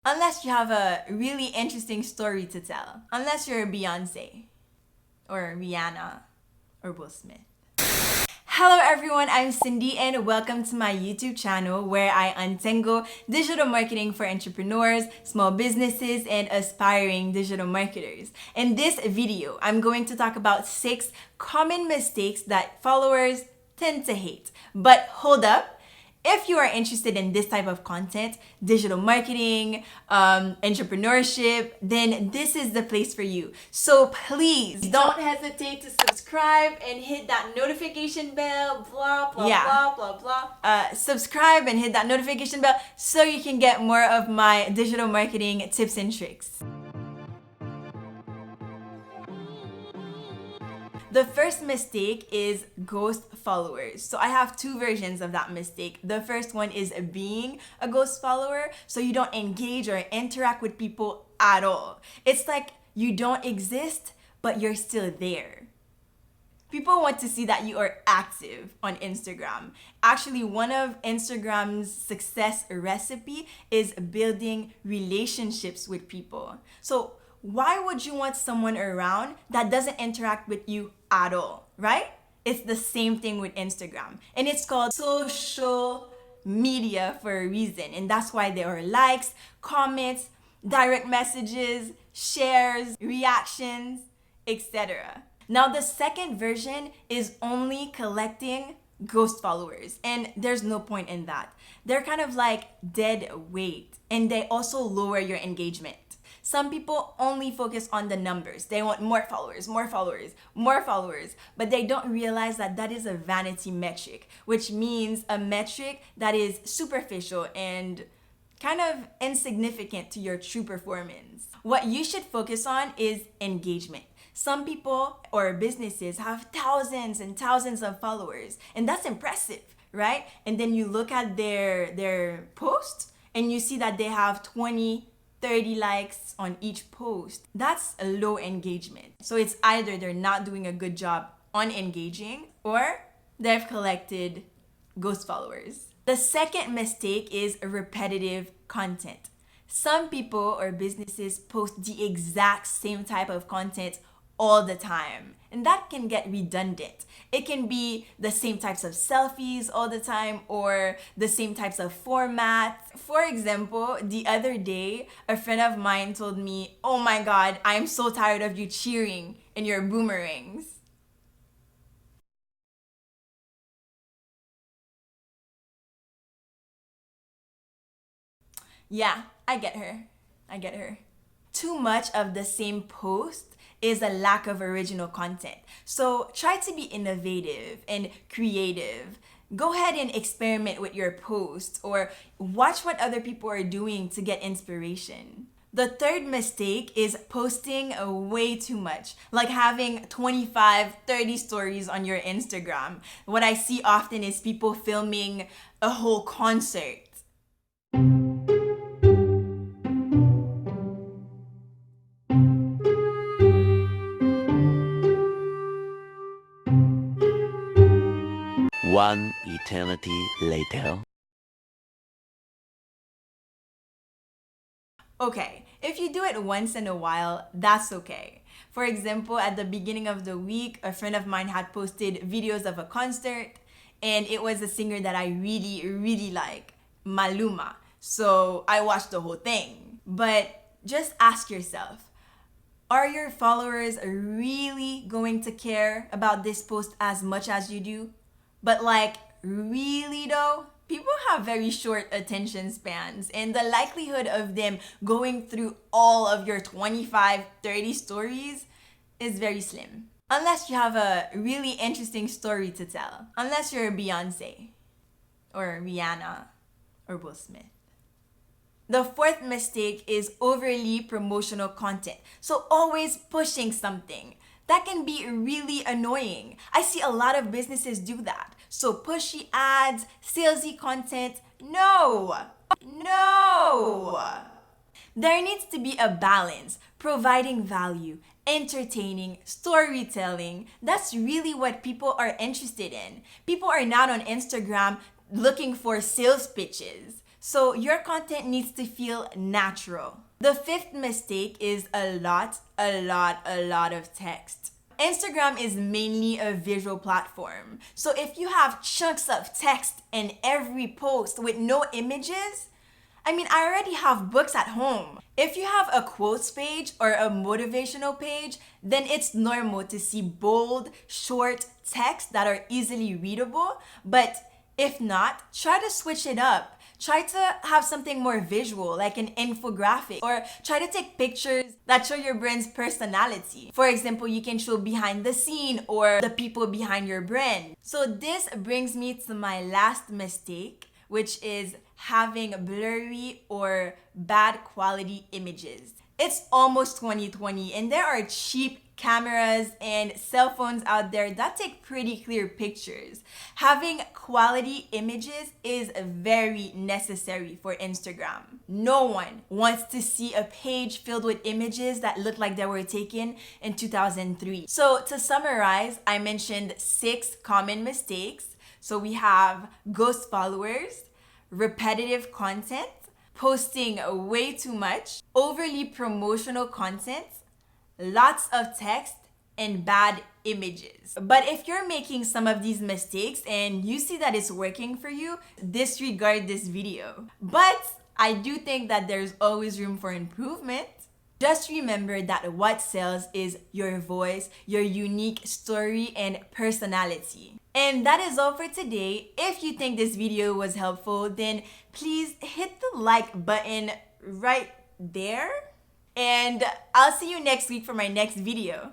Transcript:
Unless you have a really interesting story to tell. Unless you're Beyonce or Rihanna or Will Smith. Hello everyone, I'm Cindy and welcome to my YouTube channel where I untangle digital marketing for entrepreneurs, small businesses, and aspiring digital marketers. In this video, I'm going to talk about 6 common mistakes that followers tend to hate. But hold up. If you are interested in this type of content, digital marketing, entrepreneurship, then this is the place for you. So please don't hesitate to subscribe and hit that notification bell, blah, blah, blah, blah, blah. Subscribe and hit that notification bell so you can get more of my digital marketing tips and tricks. The first mistake is ghost followers. So I have 2 versions of that mistake. The first one is being a ghost follower, so you don't engage or interact with people at all. It's like you don't exist, but you're still there. People want to see that you are active on Instagram. Actually, one of Instagram's success recipe is building relationships with people. So why would you want someone around that doesn't interact with you at all, right? It's the same thing with Instagram. And it's called social media for a reason. And that's why there are likes, comments, direct messages, shares, reactions, etc. Now, the second version is only collecting ghost followers. And there's no point in that. They're kind of like dead weight. And they also lower your engagement. Some people only focus on the numbers. They want more followers, more followers, more followers, but they don't realize that that is a vanity metric, which means a metric that is superficial and kind of insignificant to your true performance. What you should focus on is engagement. Some people or businesses have thousands and thousands of followers, and that's impressive, right? And then you look at their post and you see that they have 20, 30 likes on each post. That's a low engagement. So it's either they're not doing a good job on engaging or they've collected ghost followers. The second mistake is repetitive content. Some people or businesses post the exact same type of content all the time, and that can get redundant. It can be the same types of selfies all the time or the same types of formats. For example, the other day, a friend of mine told me, "Oh my God, I'm so tired of you cheering in your boomerangs." Yeah, I get her. I get her. Too much of the same post is a lack of original content. So try to be innovative and creative. Go ahead and experiment with your posts or watch what other people are doing to get inspiration. The third mistake is posting way too much, like having 25, 30 stories on your Instagram. What I see often is people filming a whole concert. One eternity later. Okay, if you do it once in a while, that's okay. For example, at the beginning of the week, a friend of mine had posted videos of a concert, and it was a singer that I really, really like, Maluma. So I watched the whole thing. But just ask yourself, are your followers really going to care about this post as much as you do? But like, really though? People have very short attention spans, and the likelihood of them going through all of your 25, 30 stories is very slim. Unless you have a really interesting story to tell. Unless you're Beyonce or Rihanna or Will Smith. The fourth mistake is overly promotional content. So always pushing something. That can be really annoying. I see a lot of businesses do that. So pushy ads, salesy content, no. There needs to be a balance, providing value, entertaining, storytelling. That's really what people are interested in. People are not on Instagram looking for sales pitches. So your content needs to feel natural. The fifth mistake is a lot of text. Instagram is mainly a visual platform. So if you have chunks of text in every post with no images, I already have books at home. If you have a quotes page or a motivational page, then it's normal to see bold, short text that are easily readable. But if not, try to switch it up. Try to have something more visual, like an infographic, or try to take pictures that show your brand's personality. For example, you can show behind the scene or the people behind your brand. So this brings me to my last mistake, which is having blurry or bad quality images. It's almost 2020 and there are cheap cameras and cell phones out there that take pretty clear pictures. Having quality images is very necessary for Instagram. No one wants to see a page filled with images that look like they were taken in 2003. So to summarize, I mentioned 6 common mistakes. So we have ghost followers, repetitive content, posting way too much, overly promotional content, lots of text, and bad images. But if you're making some of these mistakes and you see that it's working for you, disregard this video. But I do think that there's always room for improvement. Just remember that what sells is your voice, your unique story, and personality. And that is all for today. If you think this video was helpful, then please hit the like button right there. And I'll see you next week for my next video.